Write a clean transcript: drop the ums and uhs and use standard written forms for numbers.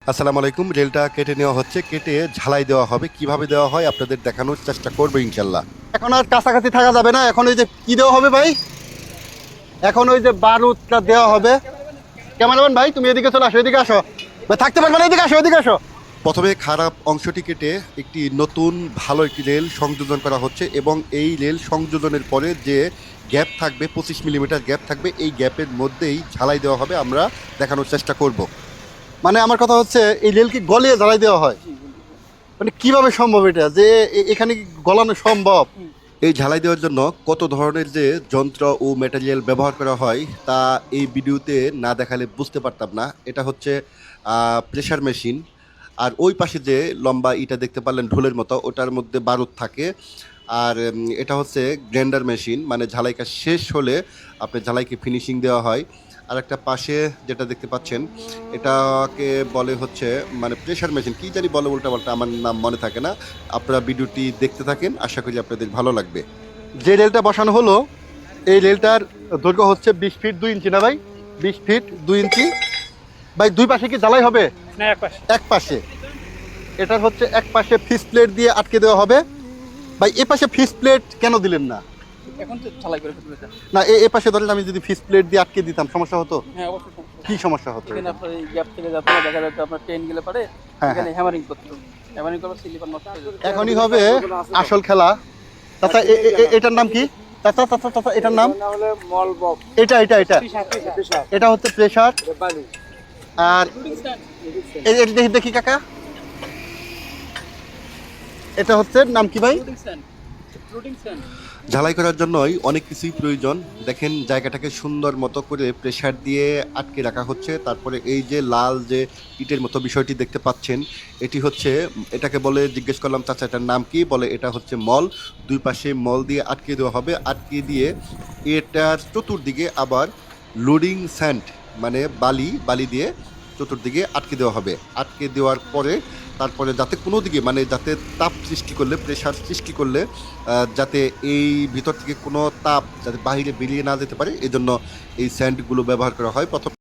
আসসালামু আলাইকুম। রেলটা কেটে নেওয়া হচ্ছে, কেটে ঝালাই দেওয়া হবে। কিভাবে দেওয়া হয় আপনাদের দেখানোর চেষ্টা করবো ইনশাল্লাহ। এখন আর কাছাকাছি থাকা যাবে না। এখন ওই যে কি দেওয়া হবে ভাই, এখন ওই যে বারুদটা দেওয়া হবে। ক্যামেরাম্যান ভাই, তুমি এদিকে চলে আসো, এদিকে আসো ভাই, থাকতে পারবে না, এদিকে আসো, এদিকে আসো। প্রথমে খারাপ অংশটি কেটে একটি নতুন ভালো একটি রেল সংযোজন করা হচ্ছে, এবং এই রেল সংযোজনের পরে যে গ্যাপ থাকবে, 25 মিলিমিটার গ্যাপ থাকবে, এই গ্যাপের মধ্যেই ঝালাই দেওয়া হবে। আমরা দেখানোর চেষ্টা করব। মানে আমার কথা হচ্ছে, এই রেল কি গলিয়ে ঝালাই দেওয়া হয়? মানে কিভাবে সম্ভব এটা যে এখানে কি গলানো সম্ভব? এই ঝালাই দেওয়ার জন্য কত ধরনের যে যন্ত্র ও ম্যাটেরিয়াল ব্যবহার করা হয় তা এই ভিডিওতে না দেখালে বুঝতে পারতাম না। এটা হচ্ছে প্রেসার মেশিন। আর ওই পাশে যে লম্বা ইটা দেখতে পারলেন ঢোলের মতো, ওটার মধ্যে বারুদ থাকে। আর এটা হচ্ছে গ্রাইন্ডার মেশিন, মানে ঝালাই কাজ শেষ হলে আপনার ঝালাইকে ফিনিশিং দেওয়া হয়। আর একটা পাশে যেটা দেখতে পাচ্ছেন, এটাকে বলে হচ্ছে মানে প্রেসার মেশিন, কি জানি বলে উল্টাপাল্টা, আমার নাম মনে থাকে না। আপনারা ভিডিওটি দেখতে থাকেন, আশা করি আপনাদের ভালো লাগবে। যে রেলটা বসানো হলো, এই রেলটার দৈর্ঘ্য হচ্ছে 20 ফিট 2 ইঞ্চি, না ভাই? 20 ফিট 2 ইঞ্চি। ভাই দুই পাশে কি জ্বালাই হবে? না, এক পাশে। এক পাশে। এটার হচ্ছে এক পাশে ফিস প্লেট দিয়ে আটকে দেওয়া হবে। ভাই এ পাশে ফিস প্লেট কেন দিলেন না? এখন তো ঝালাই করে ফেলবে স্যার। না, এ পাশে ধরেন আমি যদি ফিস প্লেট দিয়ে আটকে দিতাম, সমস্যা হতো? হ্যাঁ, অবশ্যই সমস্যা। কি সমস্যা হতো? এখানে আপনার এই গ্যাপ থেকে যাতে দেখা যাচ্ছে আপনার ট্রেন গেলে পারে হ্যাঁ, এখানে হ্যাঁ। হ্যামারিং করতে হবে। হ্যামারিং করলে স্লিপার নষ্ট হয়ে যাবে। এখনই হবে আসল খেলা। চাচা, এটার নাম কি? চাচা চাচা চাচা, এটার নাম? না হলে মল বক। এটা এটা হচ্ছে প্রেসার। বালু। আর এটা দেখি দেখি কাকা, এটা হচ্ছে নাম কি ভাই? Floating stand. Floating stand. ঝালাই করার জন্যই অনেক কিছুই প্রয়োজন। দেখেন জায়গাটাকে সুন্দর মতো করে প্রেসার দিয়ে আটকে রাখা হচ্ছে। তারপরে এই যে লাল যে ইটের মতো বিষয়টি দেখতে পাচ্ছেন, এটি হচ্ছে, এটাকে বলে, জিজ্ঞেস করলাম চাচা এটার নাম কি, বলে এটা হচ্ছে মল। দুই পাশে মল দিয়ে আটকে দেওয়া হবে। আটকে দিয়ে এটার চতুর্দিকে আবার লোডিং স্যান্ড, মানে বালি বালি দিয়ে চতুর্দিকে আটকে দেওয়া হবে। আটকে দেওয়ার পরে তারপরে যাতে কোনো দিকে, মানে যাতে তাপ সৃষ্টি করলে, প্রেসার সৃষ্টি করলে যাতে এই ভিতর থেকে কোনো তাপ যাতে বাহিরে বেরিয়ে না যেতে পারে, এজন্য এই স্যান্ডগুলো ব্যবহার করা হয়। প্রথম